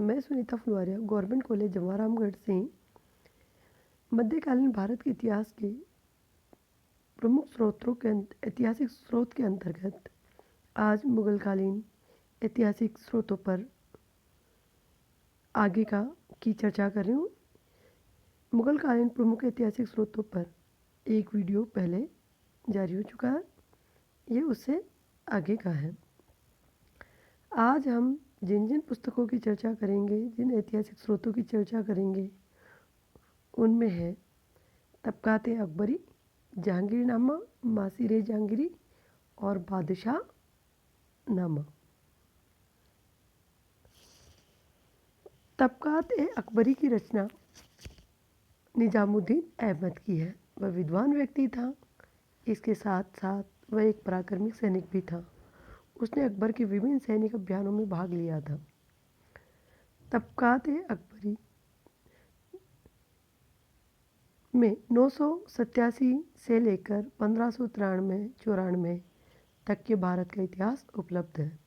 मैं Sunita Phulwaria government college जवाहरामगढ़ से मध्यकालीन भारत के इतिहास के प्रमुख स्रोतों के ऐतिहासिक स्रोत के अंतर्गत आज मुगलकालीन ऐतिहासिक स्रोतों पर आगे की चर्चा कर रही हूँ। मुगलकालीन प्रमुख ऐतिहासिक स्रोतों पर एक वीडियो पहले जारी हो चुका है, ये उससे आगे का है। आज हम जिन जिन पुस्तकों की चर्चा करेंगे, जिन ऐतिहासिक स्रोतों की चर्चा करेंगे, उनमें है तबकात-ए अकबरी, जहांगीरनामा, मासीर जहांगीरी और बादशाह नामा। तबकात-ए अकबरी की रचना निजामुद्दीन अहमद की है। वह विद्वान व्यक्ति था, इसके साथ साथ वह एक पराक्रमी सैनिक भी था। उसने अकबर के विभिन्न सैनिक अभियानों में भाग लिया था। तबकात-ए अकबरी में 987 से लेकर 1593-94 तक के भारत का इतिहास उपलब्ध है।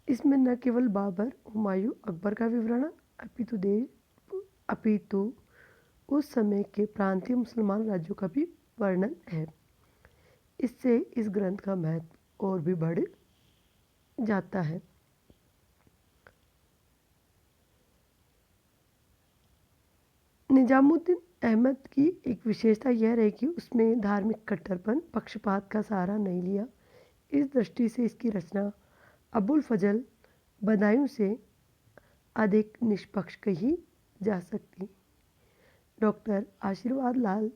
इसमें न केवल बाबर, हुमायूं, अकबर का विवरण अपितु उस समय के प्रांतीय मुसलमान राज्यों का भी वर्णन है। इससे इस ग्रंथ का महत्व और भी बढ़ जाता है। निजामुद्दीन अहमद की एक विशेषता यह रही कि उसमें धार्मिक कट्टरपन, पक्षपात का सहारा नहीं लिया। इस दृष्टि से इसकी रचना अबुल फजल बदायूं से अधिक निष्पक्ष कही जा सकती। डॉक्टर आशीर्वाद लाल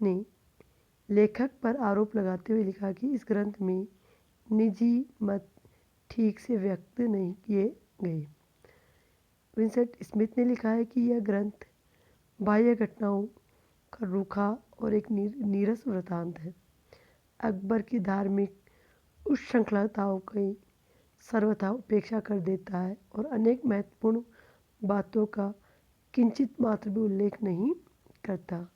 ने लेखक पर आरोप लगाते हुए लिखा कि इस ग्रंथ में निजी मत ठीक से व्यक्त नहीं किए गए। विंसेंट स्मिथ ने लिखा है कि यह ग्रंथ बाह्य घटनाओं का रूखा और एक नीरस वृतांत है। अकबर की धार्मिक उच्छृंखलताओं की सर्वथा उपेक्षा कर देता है और अनेक महत्वपूर्ण बातों का किंचित मात्र भी उल्लेख नहीं करता।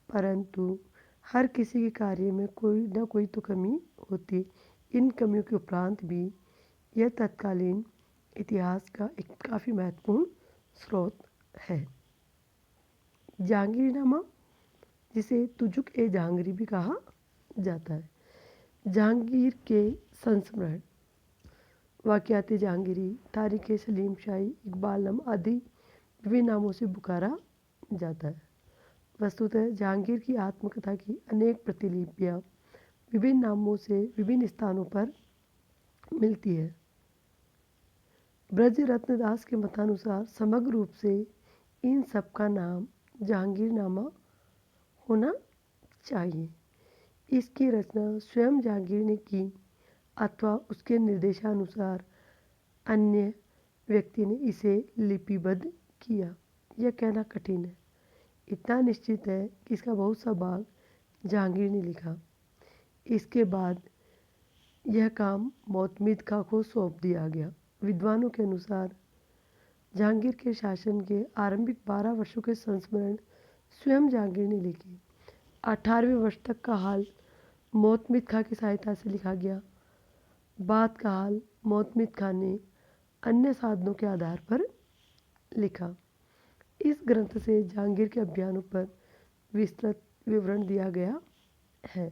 परंतु हर किसी के कार्य में कोई न कोई तो कमी होती। इन कमियों के उपरांत भी यह तत्कालीन इतिहास का एक काफ़ी महत्वपूर्ण स्रोत है। जहांगीरनामा, जिसे तुजुक-ए-जहांगीरी भी कहा जाता है, जहांगीर के संस्मरण, वाक़ियात जहांगीरी, तारीख़ सलीम शाही, इकबालनामा आदि विभिन्न नामों से पुकारा जाता है। वस्तुतः जहांगीर की आत्मकथा की अनेक प्रतिलिपियाँ विभिन्न नामों से विभिन्न स्थानों पर मिलती है। ब्रज रत्नदास के मतानुसार समग्र रूप से इन सब का नाम जहांगीरनामा होना चाहिए। इसकी रचना स्वयं जहांगीर ने की अथवा उसके निर्देशानुसार अन्य व्यक्ति ने इसे लिपिबद्ध किया, यह कहना कठिन है। इतना निश्चित है कि इसका बहुत सा भाग जहांगीर ने लिखा। इसके बाद यह काम मोहम्मद खां को सौंप दिया गया। विद्वानों के अनुसार जहांगीर के शासन के आरंभिक 12 वर्षों के संस्मरण स्वयं जहांगीर ने लिखे। 18वें वर्ष तक का हाल मोहम्मद खां की सहायता से लिखा गया। बाद का हाल मोहम्मद खां ने अन्य साधनों के आधार पर लिखा। इस ग्रंथ से जहांगीर के अभियानों पर विस्तृत विवरण दिया गया है।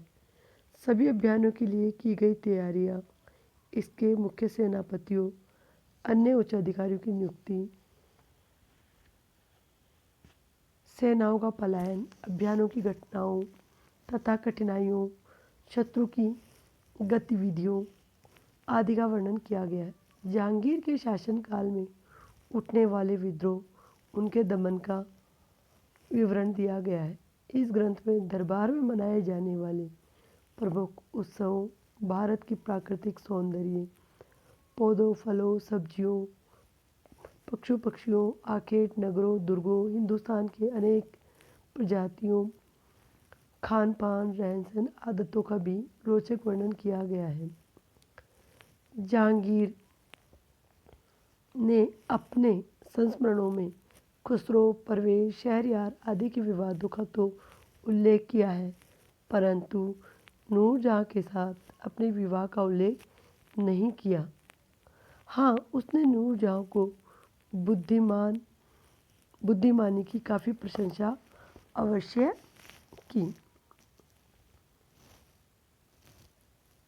सभी अभियानों के लिए की गई तैयारियां, इसके मुख्य सेनापतियों, अन्य उच्च अधिकारियों की नियुक्ति, सेनाओं का पलायन, अभियानों की घटनाओं तथा कठिनाइयों, शत्रु की गतिविधियों आदि का वर्णन किया गया है। जहांगीर के शासनकाल में उठने वाले विद्रोह, उनके दमन का विवरण दिया गया है। इस ग्रंथ में दरबार में मनाए जाने वाले प्रमुख उत्सवों, भारत की प्राकृतिक सौंदर्य, पौधों, फलों, सब्जियों, पक्षियों, आखेट, नगरों, दुर्गों, हिंदुस्तान के अनेक प्रजातियों, खान पान, रहन सहन आदतों का भी रोचक वर्णन किया गया है। जहांगीर ने अपने संस्मरणों में खुसरो, परवेज, शहरयार आदि के विवादों का तो उल्लेख किया है, परंतु नूरजहाँ के साथ अपने विवाह का उल्लेख नहीं किया। हाँ, उसने नूरजहाँ को बुद्धिमानी की काफ़ी प्रशंसा अवश्य की।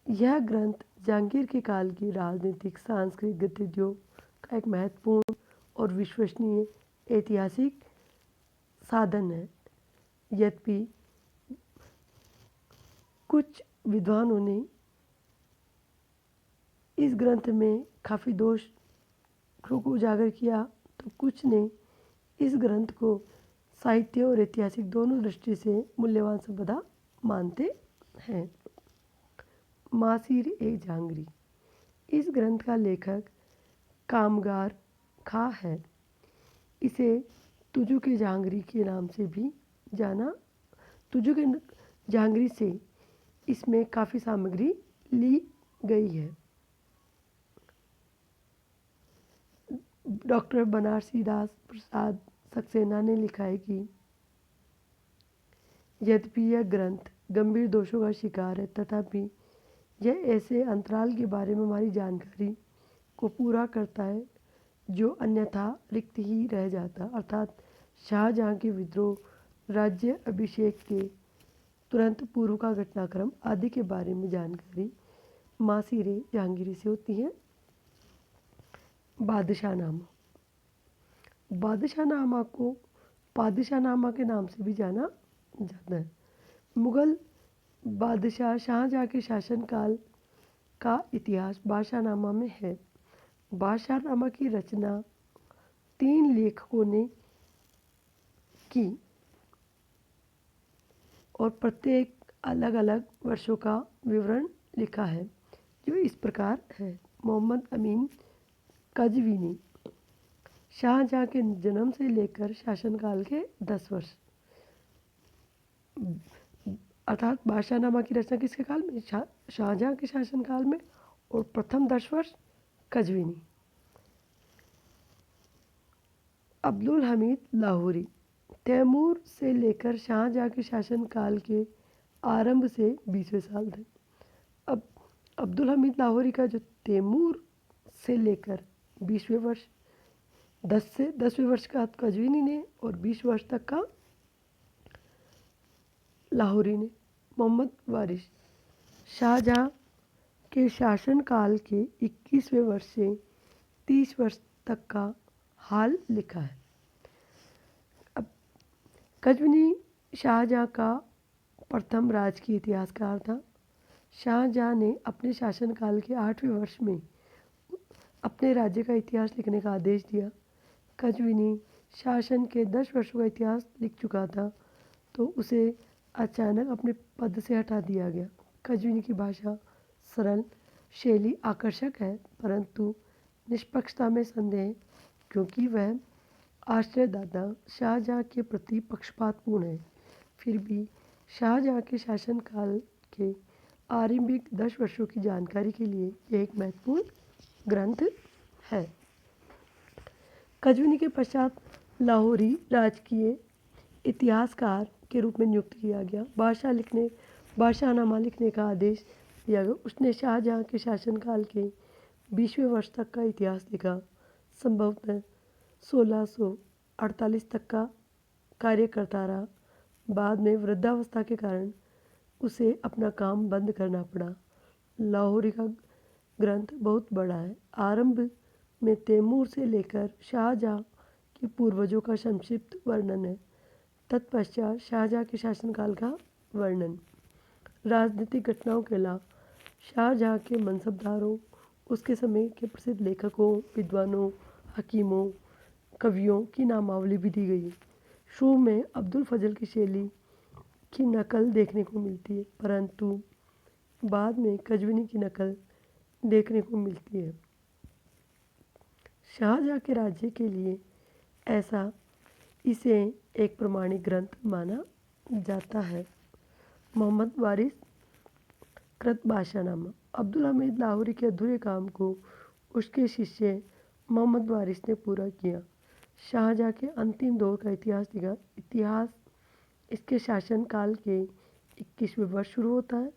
यह ग्रंथ जहांगीर के काल की राजनीतिक सांस्कृतिक गतिविधियों का एक महत्वपूर्ण और विश्वसनीय ऐतिहासिक साधन है। यद्यपि कुछ विद्वानों ने इस ग्रंथ में काफ़ी दोषों को उजागर किया, तो कुछ ने इस ग्रंथ को साहित्य और ऐतिहासिक दोनों दृष्टि से मूल्यवान संपदा मानते हैं। मासीर ए जहांगीरी। इस ग्रंथ का लेखक कामगार खां है। इसे तुजुक ए जहांगीरी के नाम से भी जाना। तुजुक ए जहांगीरी से इसमें काफ़ी सामग्री ली गई है। डॉक्टर बनारसी दास प्रसाद सक्सेना ने लिखा है कि यद्यपि यह ग्रंथ गंभीर दोषों का शिकार है, तथापि यह ऐसे अंतराल के बारे में हमारी जानकारी को पूरा करता है जो अन्यथा रिक्त ही रह जाता, अर्थात शाहजहाँ के विद्रोह, राज्य अभिषेक के तुरंत पूर्व का घटनाक्रम आदि के बारे में जानकारी मासीर जहांगीरी से होती है। बादशाहनामा। बादशाहनामा को पादशाहनामा के नाम से भी जाना जाता है। मुगल बादशाह शाहजहाँ के शासनकाल का इतिहास बादशाहनामा में है। बादशाहनामा की रचना 3 लेखकों ने की और प्रत्येक अलग अलग वर्षों का विवरण लिखा है, जो इस प्रकार है। मोहम्मद अमीन कज़विनी। शाहजहाँ के जन्म से लेकर शासनकाल के 10 वर्ष, अर्थात बादशाहनामा की रचना किसके काल में? शाहजहाँ के शासनकाल में, और प्रथम 10 वर्ष कज़विनी। अब्दुल हमीद लाहौरी। तैमूर से लेकर शाहजहाँ के शासनकाल के आरंभ से 20वें साल थे। अब अब्दुल हमीद लाहौरी का जो तैमूर से लेकर 20वें वर्ष, 10वें वर्ष का कज़विनी ने और 20 वर्ष तक का लाहौरी ने। मोहम्मद वारिस। शाहजहाँ के शासनकाल के 21वें वर्ष से 30 वर्ष तक का हाल लिखा है। अब कज़विनी शाहजहाँ का प्रथम राजकीय इतिहासकार था। शाहजहाँ ने अपने शासनकाल के 8वें वर्ष में अपने राज्य का इतिहास लिखने का आदेश दिया। कज़विनी शासन के 10 वर्षों का इतिहास लिख चुका था, तो उसे अचानक अपने पद से हटा दिया गया। कज़विनी की भाषा सरल, शैली आकर्षक है, परंतु निष्पक्षता में संदेह, क्योंकि वह आश्रयदाता शाहजहाँ के प्रति पक्षपातपूर्ण है। फिर भी शाहजहाँ के शासनकाल के आरंभिक 10 वर्षों की जानकारी के लिए यह एक महत्वपूर्ण ग्रंथ है। कज़विनी के पश्चात लाहौरी राजकीय इतिहासकार के रूप में नियुक्त किया गया। बादशाहनामा लिखने का आदेश दिया गया। उसने शाहजहाँ के शासनकाल के 20वें वर्ष तक का इतिहास लिखा। संभवतः 1648 तक का कार्य करता रहा। बाद में वृद्धावस्था के कारण उसे अपना काम बंद करना पड़ा। लाहौरी का ग्रंथ बहुत बड़ा है। आरंभ में तैमूर से लेकर शाहजहाँ के पूर्वजों का संक्षिप्त वर्णन है। तत्पश्चात शाहजहाँ के शासनकाल का वर्णन। राजनीतिक घटनाओं के अलावा शाहजहाँ के मनसबदारों, उसके समय के प्रसिद्ध लेखकों, विद्वानों, हकीमों, कवियों की नामावली भी दी गई है। शुरू में अब्दुल फजल की शैली की नकल देखने को मिलती है, परंतु बाद में कज़विनी की नकल देखने को मिलती है। शाहजहाँ के राज्य के लिए ऐसा इसे एक प्रमाणिक ग्रंथ माना जाता है। मोहम्मद वारिस कृत बादशाहनामा। अब्दुल हमीद लाहौरी के अधूरे काम को उसके शिष्य मोहम्मद वारिस ने पूरा किया। शाहजहाँ के अंतिम दौर का इतिहास लिखा। इतिहास इसके शासनकाल के 21वें वर्ष शुरू होता है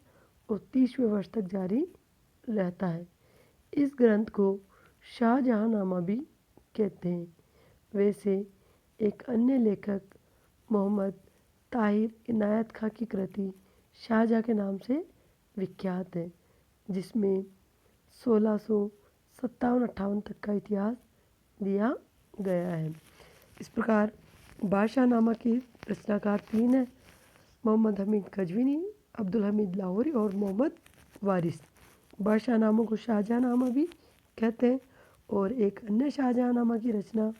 और 30वें वर्ष तक जारी रहता है। इस ग्रंथ को शाहजहांनामा भी कहते हैं। वैसे एक अन्य लेखक मोहम्मद ताहिर इनायत खां की कृति शाहजहाँ के नाम से विख्यात है, जिसमें 1657-58 तक का इतिहास दिया गया है। इस प्रकार बादशाहनामा के रचनाकार 3 हैं: मोहम्मद हमीद गजविनी, अब्दुल हमीद लाहौरी और मोहम्मद वारिस। बादशाहनामा को शाहजहाँनामा भी कहते हैं और एक अन्य शाहजहाँनामा की रचना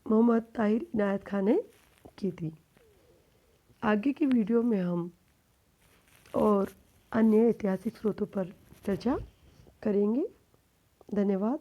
मोहम्मद ताहिर इनायत खां ने की थी। आगे की वीडियो में हम और अन्य ऐतिहासिक स्रोतों पर चर्चा करेंगे। धन्यवाद।